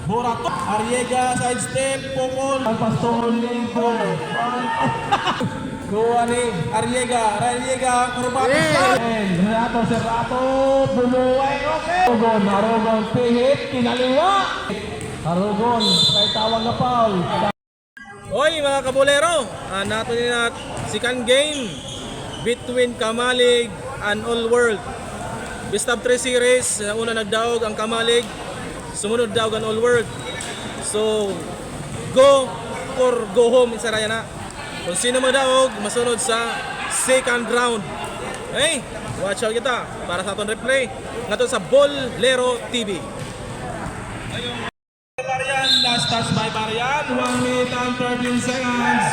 Borato, Arriega, sidestep, Pokol, Pastor Ligo, Kuha ni Arriega, Kurbatis, Renato Serrato, bumuhay, okay. Harugon, pihit, kinaliwa. Harugon, may tawag na foul. Oy mga kabulero, nato na second game between Kamalig and All World. Best of 3 series, una nagdaog ang Kamalig, sumunod daog ang All World. So, go or go home, isa raya na. Kung sino magdaog, masunod sa second round. Hey, watch out kita para sa aton replay ngaton sa Bolero TV. Barian, last touch by Barian, 1 minute and 13 seconds.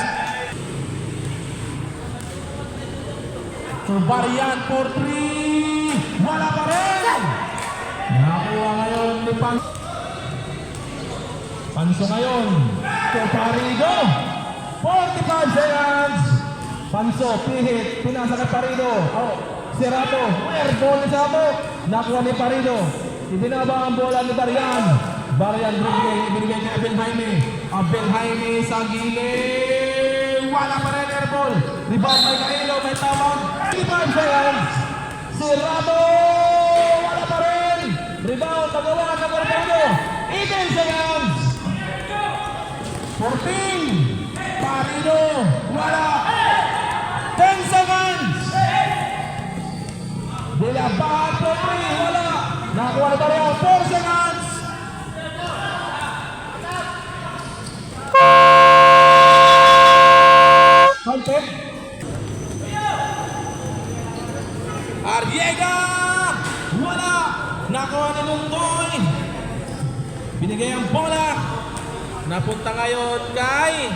So Barian for 3, wala pa rin. Nakakuha ngayon ni Panso ngayon. So Parido, 45 seconds. Panso, pihit, pinasa kay Parido. Oh, Serrato, airball ni Serrato. Nakuha ni Parido. Ibinaba ang bola ni Barian. Barian binigay kay Abel Jaime sa gilid. Wala pa rin airball. Rebound may Kailo, may tawag. 35 seconds. Serrato, wala pa rin. Rebound, nagawa ng Parido. 18 seconds. 14. Parido, wala. 10 seconds. Dilabahan po 3, wala. Nakuha na Barian, 4 seconds. Counted. Arriega, wala. Nakuha ni Lunggoy. Binigay ang bola. Napunta ngayon kay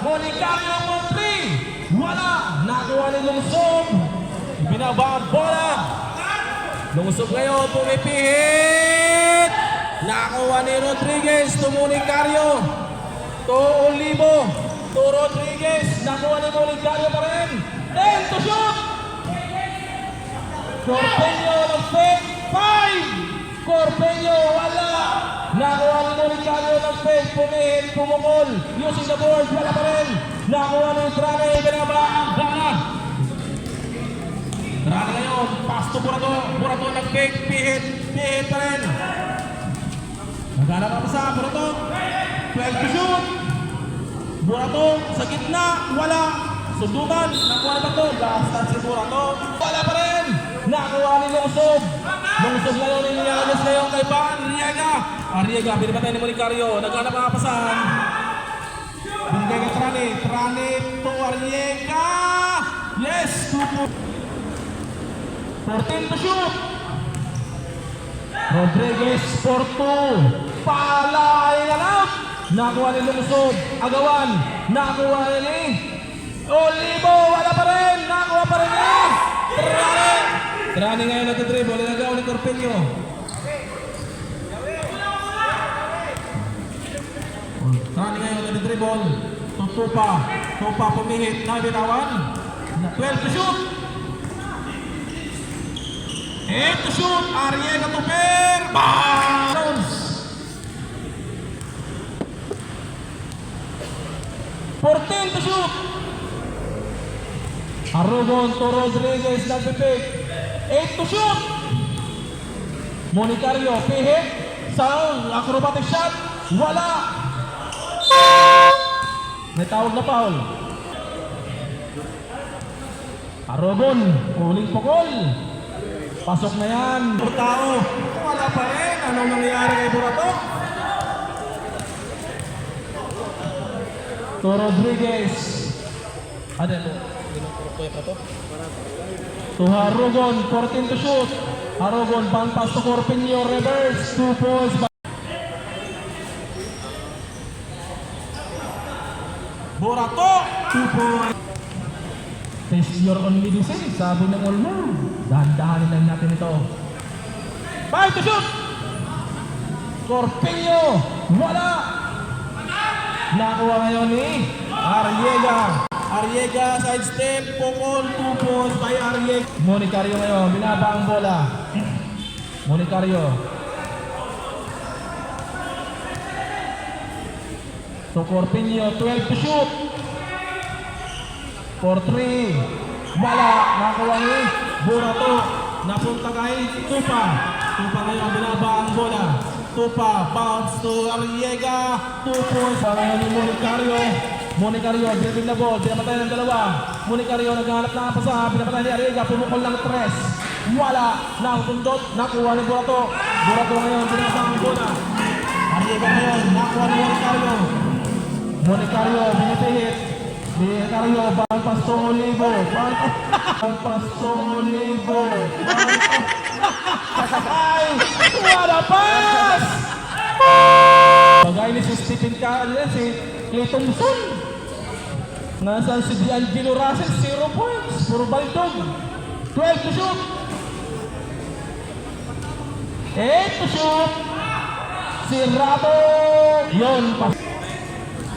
Monicario Montri. Wala. Nakuha ni Lungsog. Binaba ang bola. Lungsog ngayon, pumipihit. Nakuha ni Rodriguez to Monicario. To Olivo. To Rodriguez. Nakuha ni Monicario pa rin. And to shoot. Corpeño nag-fake. 5. Corpeño, wala. Nakuha ni Monicario nag-fake. Pumihit, pumukol. Using the board, wala pa rin. Nakuha ni Trane. Binaba ang bola. Trane ngayon. Pass to Burato nag-fake. Pihit pa rin. Naghanap pa sa Burato. 12 to shoot. Burato sa gitna. Wala. Sundutan. Nakuha na ba ito? Last time si Burato. Wala pa rin. Nakuha ni Lungsog. Lungsog ngayon ni Nianes ngayon kay Arriega. Binibatay ni Monicario. Naghanap ang kapasan. Binigay kay Trane. Trane to Arriega. Yes. 14 to shoot. Rodriguez for 2. Palay na out. Nakuha ni Lungsog. Agawan. Nakuha ni Olivo. Wala pa rin. Nakuha pa rin ni Trane ngayon nag-dribble. Nagawa ni Corpeño. Trane ngayon nag-dribble. Tupa pumihit. Nabitawan. 12 to shoot. 8 to shoot. Arriega to pair. Bounce. 14 to shoot. Harugon to Rodriguez. Nagpipik. 8 to shoot. Monicario. Pihit. Sound. Acrobatic shot. Wala. May tawag na foul. Harugon. Uling pukol. Pasok na yan. Burtao. Wala pa rin. Anong nangyayari kay Burato? To Rodriguez. Ano ito? To Harugon. 14 to shoot. Harugon. Pang-pass to Corpeño. Reverse. 2 points. Burato. 2 points. Test your own medicine, sabi ng Olmo. Dahan-dahanin lang natin ito. 5 to shoot! Corpeño, wala! Nakuha ngayon ni Arriega, sidestep, Pokol, 2 points by Arriega. Monicario ngayon, binaba ang bola. Monicario. to Corpinio, 12 to shoot. For 3. Wala. Nakuha ni Burato. Napunta kay Tupa. Tupa ngayon binaba ang bola. Tupa. Bounce to Arriega. 2 points. Para ngayon ni Monicario. Monicario, dribbling na ball. Pinapatay ng dalawa. Monicario naghahanap na pasa. Pinapatay ni Arriega. Pumukol ng 3. Wala. Nakutundot. Nakuha ni Burato. Burato ngayon binaba ang bola. Arriega ngayon. Nakuha ni Monicario. Monicario binipihit. Monicario, balpas to Olivo. Balpas to Olivo. Ay! What a pass! Bagay ni si Stephen Calles, si Clay Thompson. Nasaan si D'Angelo Russell, 0 points. Puro baldog. 12 to shoot. 8 to shoot. Si Rato. Yun, pas.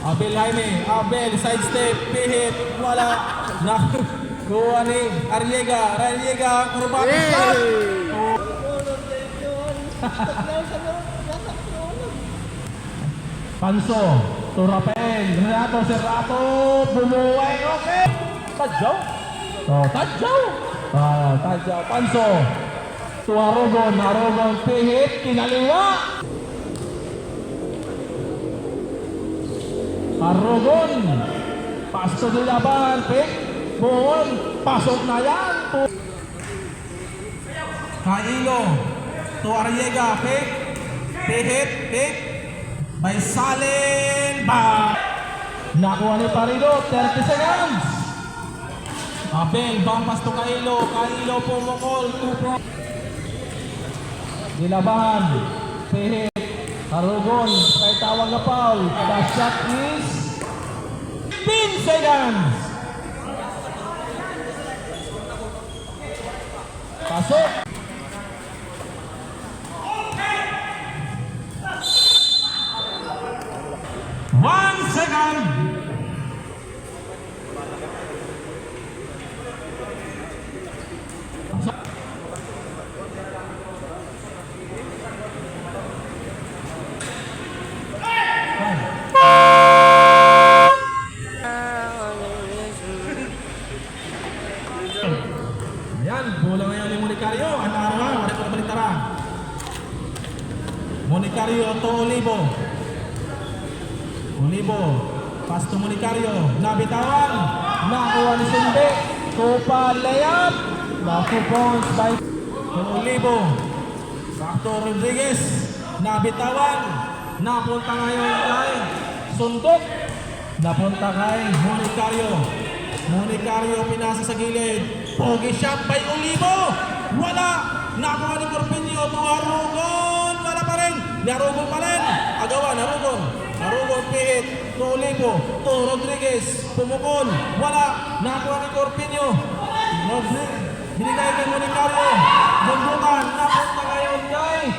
Abel Jaime, Abel, sidestep, pihit, wala. Nakuha ni Arriega, kurbati shot. Panso, to Rafael, Renato, Serrato, bumuhay, okay. Tadjaw. Tadjaw, Panso. To Arogon, pihit, kinaliwa. Arogon, pasto di laban, pick, buhon, pasok na yan. Kailo, to Arriega, pick, pick, by Salen, ba. Nakuha ni Parido, 30 seconds. Abel, bampas to Kailo pumukol, 2 points. Dilaban, pick. Arogon, may tawag na foul. The shot is 15 seconds. Pasok. One second. Ayan, bola ngayon ni Monicario. Ang araw, wala ko na balitara. Monicario to Olivo. Pass to Monicario. Nabitawan. Nakuha ni Sinde. Tupa layup. Now 2 points by to Olivo. Back to Rodriguez. Nabitawan. Napunta ngayon kay Sundot. Napunta kay Monicario pinasa sa gilid. Pogi shot by Olivo. Wala. Nakuha ni Corpinio to Arogon. Wala pa rin. Arogon pa rin. Agawan, Arogon pihit. To Olivo. To Rodriguez. Pumukol. Wala. Nakuha ni Corpinio. Binigay kay Monicario. Bundukan. Napunta ngayon kay.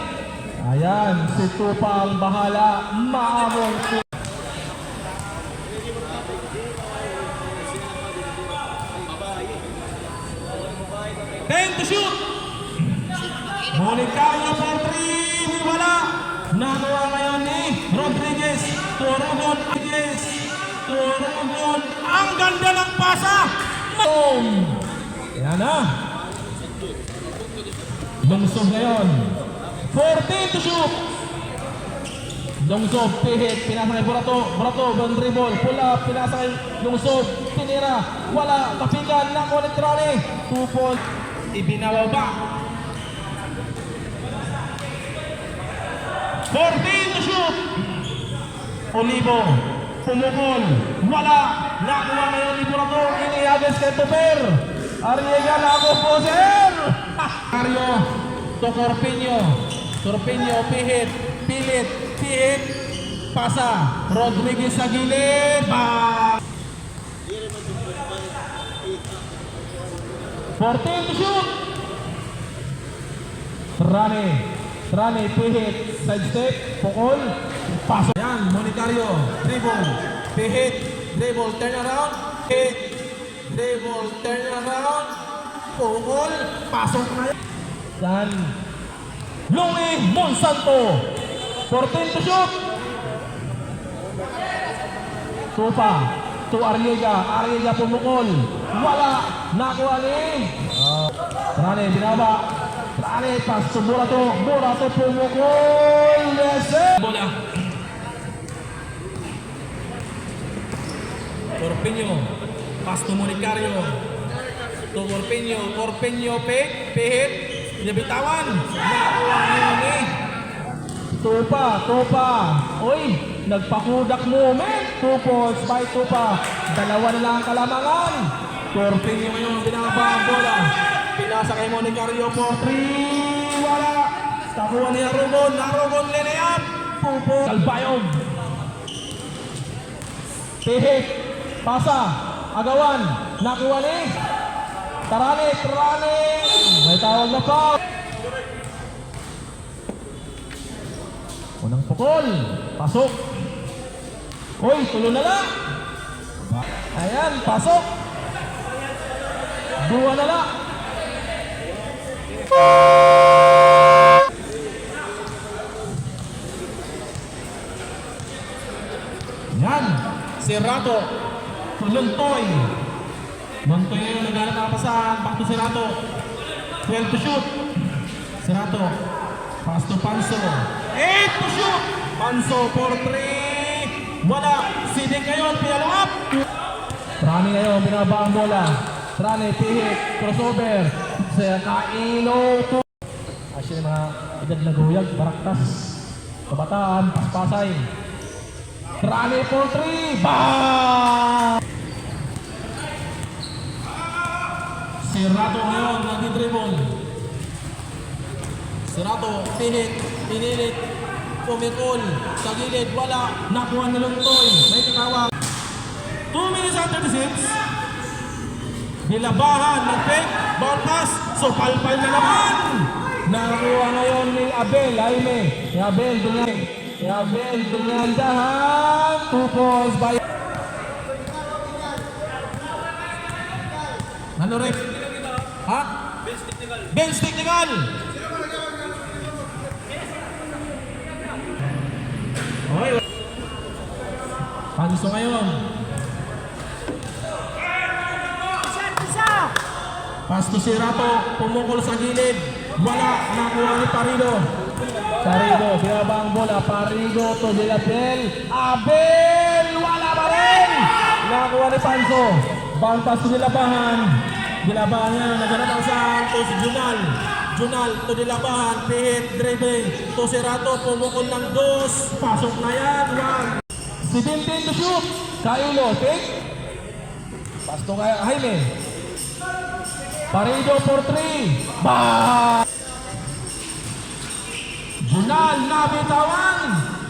Ayan. Si Tupa ang bahala. Maamon. 10 to shoot. Monicario for 3. Wala. Nakuha ngayon ni Rodriguez. Turugon. Ang ganda ng pasa. Yan na. Lungsog ngayon. 14 to shoot. Lungsog, pihit, pinasa kay Burato, bang dribble, pull up, pinasa kay Lungsog, tinira, wala, kapigan, nakuha ni Trane, 2 points, ibinawa ba? 14 to shoot. Olivo, pumukol, wala, nakuha ngayon ni Burato, iniagos kay Tuper, Arriega na ako po, sir! Mario, to Corpinio, pihit, pasa, Rodriguez sa gilid, ba! 14 to shoot. Rane, pihit, side step, pukol, pasok. Yan, Monicario, dribble, pihit, dribble, turn around, pihit, dribble, turn around, pukol, pasok na yan. Dan, Louis Monsanto, 14 to shoot. Tupa. To Arriega. Arriega pumukol. Wala. Nakuha ni. Trane, binaba. Trane, pas to Burato. Burato pumukol. Yes, sir. Bola. Corpeño. Pas to Monicario. To Corpeño pihit. Nabitawan. Nakuha ni. Tupa. Uy, nagpakudak moment. 2 points by Tupa. Dalawa na lang ang kalamangan. Corpeño ngayon, binaba ang bola. Pinasa kay Monicario for 3. Wala. Nakuha ni Arugon. Arugon linayap. 2 points. Kalbayog. Pihit. Pasa. Agawan. Nakuha ni. Tarane. May tawag na foul. Unang pukol. Pasok. Uy, tulo na lang. Ayan, pasok. 2 na lang. Yan. Serrato. Luntoy. Luntoy ngayon, naghanap ang pasahan. Back to Serrato. 12 to shoot. Serrato. Pass to Panso. 8 to shoot. Panso for 3. Wala. Sidik ngayon, pinalap. Trani ngayon, binaba ang bola. Trani, pihit, crossover. Sa Kailo. Actually, mga edad na guyag, baraktas. Kabataan, paspasay. Trani for 3. Bang! Serrato ngayon, nag-dribble. Serrato, pinilit, pumikol, sa gilid, wala, nakuha ni Luntoy, may tinawag. 2 minutes and 36. Nilabahan, nag-fake, ball pass, so palpal na naman. Nakuha ngayon ni Abel, Jaime. Ni Abel, dunyandahan. 2 points by... Ano rep? Ha? Bench technical. Okay. Panso ngayon. Pass to Serrato, pumukol sa gilid. Wala, nakuha ni Parido. Binaba ang bola. Parido to De La Bel. Abel, wala pa rin. Nakuha ni Panso. Bang pass to Dilabahan. Dilabahan niya, naghanap ang saan to si Junal to Dilabahan, pihit, dribbling to Serrato, pumukol ng 2. Pasok na yan, 1. 17 to shoot. Kailo, take. Pass to kay Jaime. Parido for 3. Bah! Junal, nabitawan.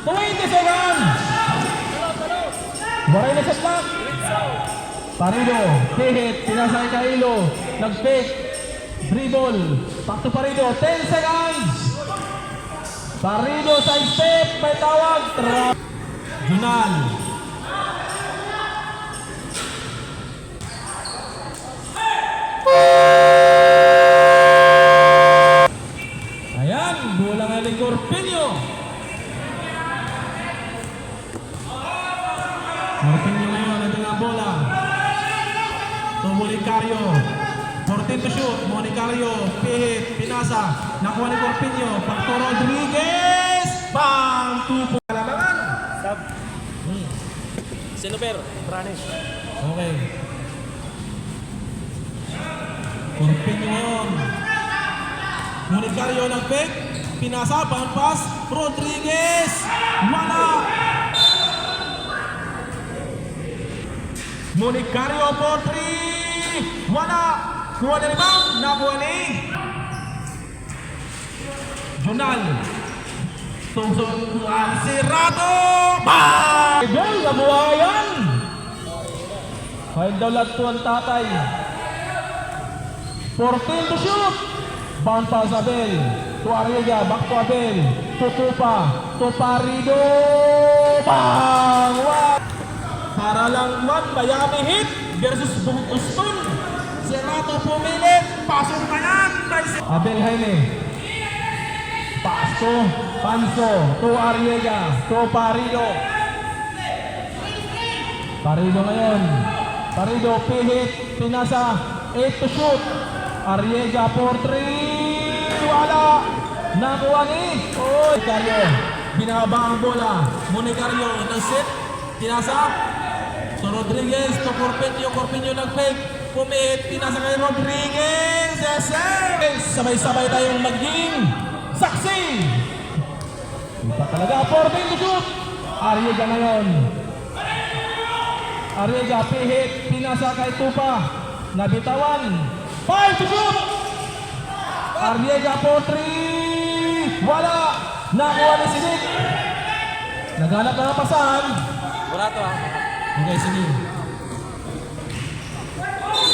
20 seconds. Waray na sa clock. Parido, pihit, pinasay Kailo. Nag-pick, dribble. Back to Parido, 10 seconds. Parido side step, may tawag. Junal. Ayan, bola nga ni Corpeño. Corpeño ngayon, natin ang bola. To Monicario. 14 to shoot. Monicario, pihit, pinasa. Nakuha ni Corpeño. Pacto Rodriguez. Bang! 2 po. Kalamangan. Sab. Sino pero? Pranes. Okay. Corpeño ngayon. Monicario nag-pick. Pinasa, bound pass. Rodriguez. Wala. Monicario for 3. Wala. Kuha na rebound. Nakuha ni Junal. Serrato. Bang! Gol, nabuhayan. Kahit daw lahat ang tatay. 14 to shoot. Bound pass Abel. To Arriega. Back to Abel. To Tupa. To Parido. Bang! Para lang man, Miami Heat versus Boston. Serrato pumilit. Pasok na yan. Abel Jaime. Pass to Panso. To Arriega. To Parido. Parido ngayon. Parido, pihit, pinasa, 8 to shoot. Arriega for 3. Wala. Nakuha ni. Oy, Carlo. Binaba ang bola. Monicario, nag-set. Pinasa. So Rodriguez to Corpeño. Corpeño nag-fake. Pumihit, pinasa kay Rodriguez. Yes, yes. Sabay-sabay tayong maging saksi. Ipa talaga. 14 to shoot. Arriega ngayon. Arriega, pihit, pinasa kay Tupa. Nabitawan. 5 to shoot. Arriega for 3. Wala. Nakuha ni Sidik. Naghanap na pasahan. Wala to ha. Okay, sige.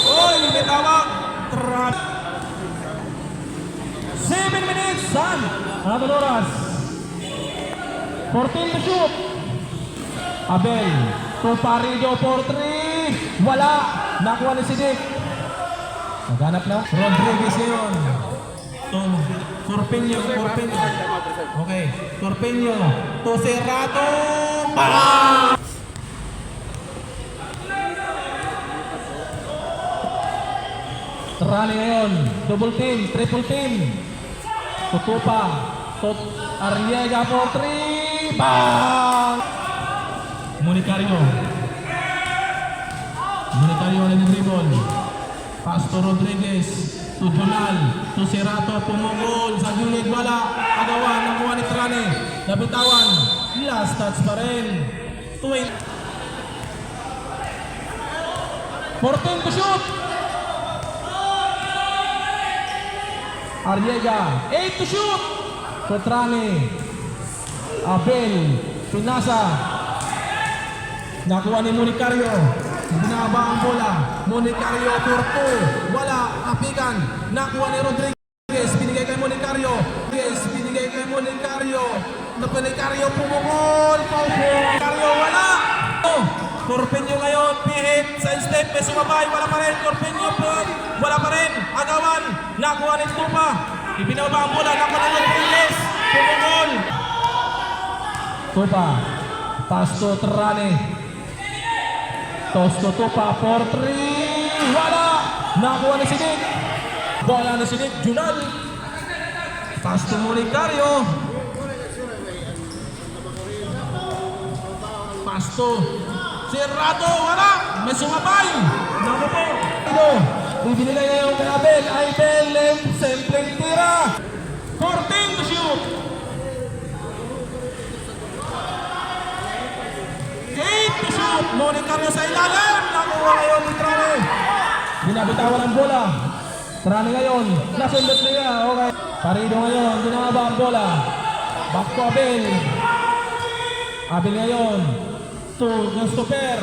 Oy, may tawag. 7 minutes, San. Anong oras? 14 to shoot. Abel. To Parido for 3. Wala. Nakuha ni Sidik. Naghanap na. Rodriguez yun. To Corpeño. Okay. Corpeño. To Serrato. Rally ngayon. Double team. Triple team. Tutupa. To Arriega for 3. Bang! Monicario na dribble. Pastor Rodriguez to Jonal, to Serrato, pumungol sa gilid, wala. Agawan, nakuha ni Trane. Nabitawan. Last touch pa rin. 14 to shoot. Arriega, 8 to shoot. To Trane. Abel, pinasa. Nakuha ni Monicario. Binaba ang bola. Monicario for 2. Wala. Apigan. Nakuha ni Rodriguez. Binigay kay Monicario. Yes, binigay kay Monicario. Monicario pumukol. Monicario wala. Corpeño ngayon. Pihit. Sa step. May sumabay. Wala pa rin. Corpeño po. Wala pa rin. Agawan. Nakuha ni Tupa. Ibinaba ang bola. Nakuha ni Rodriguez. Pumukol. Tupa. Pasto Trane. Tosto Tupa for 3. Wala. Nakuha ni Sidik. Bola ni Sidik. Junal. Pasto Monicario. Pasto. Serrato. Wala. May sumabay. Naku po. Bibinilay ngayon kay Abel. Abel. Simpleng tira. 14 to shoot. 8 to shoot. Monicario sa ilalim. Nakuha ngayon ni Trane. Binabitawan ang bola. Trane ngayon. Nasundot niya. Okay. Parido ngayon. Ginaba ang bola. Back to Abel. Abel ngayon. To Gastoper.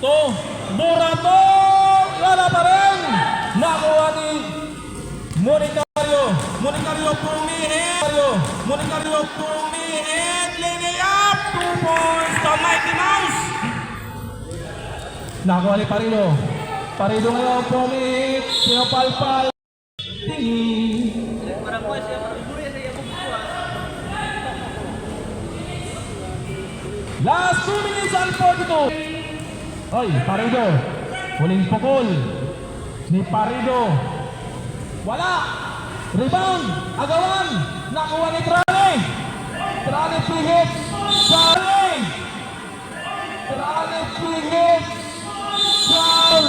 To Burato. Wala pa rin. Nakuha ni Monicario. Monicario pumihit. Monicario pumihit. Lini up. 2 points to Mighty Mouse. Nakuha ni Parido. Parido ngayon pumihit. Pinapalpal. Tingin. Last 2 minutes and 42. Oy, Parido. Huling pukol ni Parido. Wala. Rebound. Agawan. Nakuha ni Trane. Trane pihit. Trane pihit. Foul.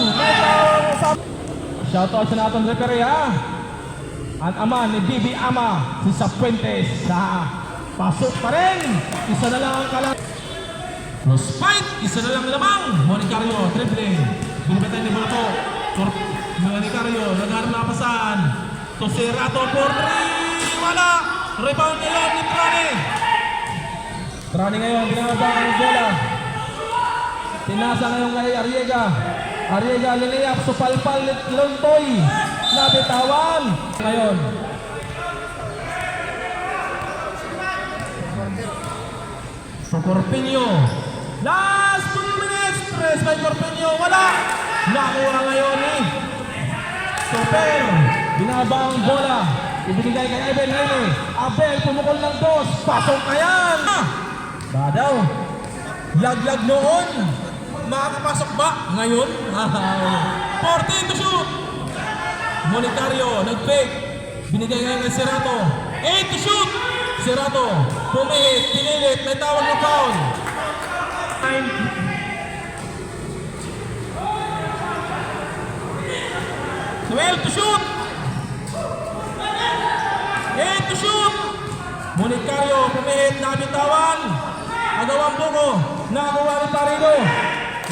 Shoutout sa natin referee ha. Ang ama ni Bibi Ama. Si Sapuentes. Pasok pa rin. Isa na lang ang kalang. Cross fight. Isa na lang lamang. Monicario. Dribbling. Binibetay ni Bulato. Monicario. Nagharap na pasan. To Serrato for 3. Wala. Rebound ngayon ni Trane. Trane ngayon. Binababa ang bola. Tinasa ngayon kay Arriega. Arriega liliap. Supalpal Lontoy. Nabitawan. Ngayon. To Corpeño. Last 2 minutes. Press by Corpeño. Wala. Nakuha ngayon ni Super. Binaba ang bola. Ibinigay kay Abel ngayon. Abel pumukol ng 2. Pasok na yan. Badaw. Laglag noon. makakapasok ba ngayon? 14 to shoot. Monetario, nag-fake. Binigay ngayon kay Serato. 8 to shoot. Serato, pumihit, pinilit, may tawag na foul. 12 to shoot. 8 to shoot. Monetario, pumihit, nabitawan. Agawang buko, nakakuha ni Parido.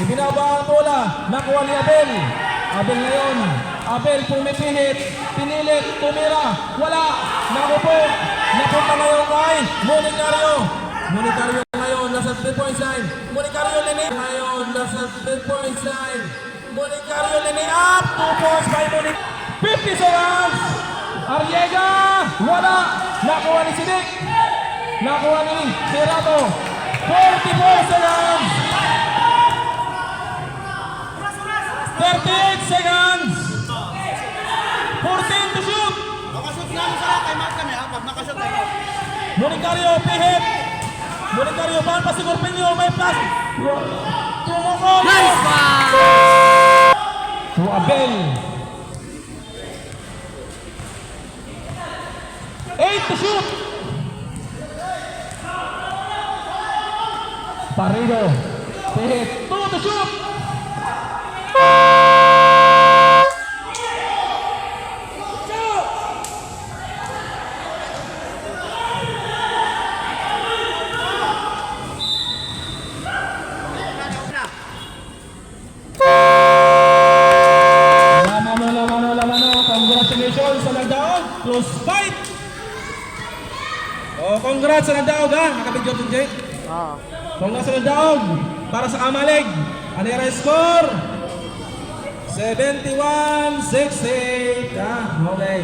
Ibinaba ang bola, nakuha ni Abel. Abel ngayon, Abel pumipihit, pinilit, tumira, wala, nakupog. Napunta ngayon kay Monetario. Monetario ngayon, nasa 3-point line. Monetario lini. Ngayon, nasa 3-point line. Monetario lini up, 2 points by Monetario. 50 seconds. Arriega, wala, nakuha ni Sidik. Nakuha ni Serato. 44 seconds. 38 seconds. 14 to shoot. Nakashoot namin sa lahat, time out kami ha, pag nakashoot time out. Monetario, pihit. Monetario, paano pa si Corpeño? May pass. Tumukol. Nice pass! To Abel. 8 to shoot. Parido. Pihit. 2 to shoot. Lamano. Congratulations sa nagdaog. Close fight. Oh, congrats sa nagdaog ha. Nakabidyo ito, Jay. Congrats sa nagdaog. Para sa Kamalig. Ano yung score? 71-68. Okay.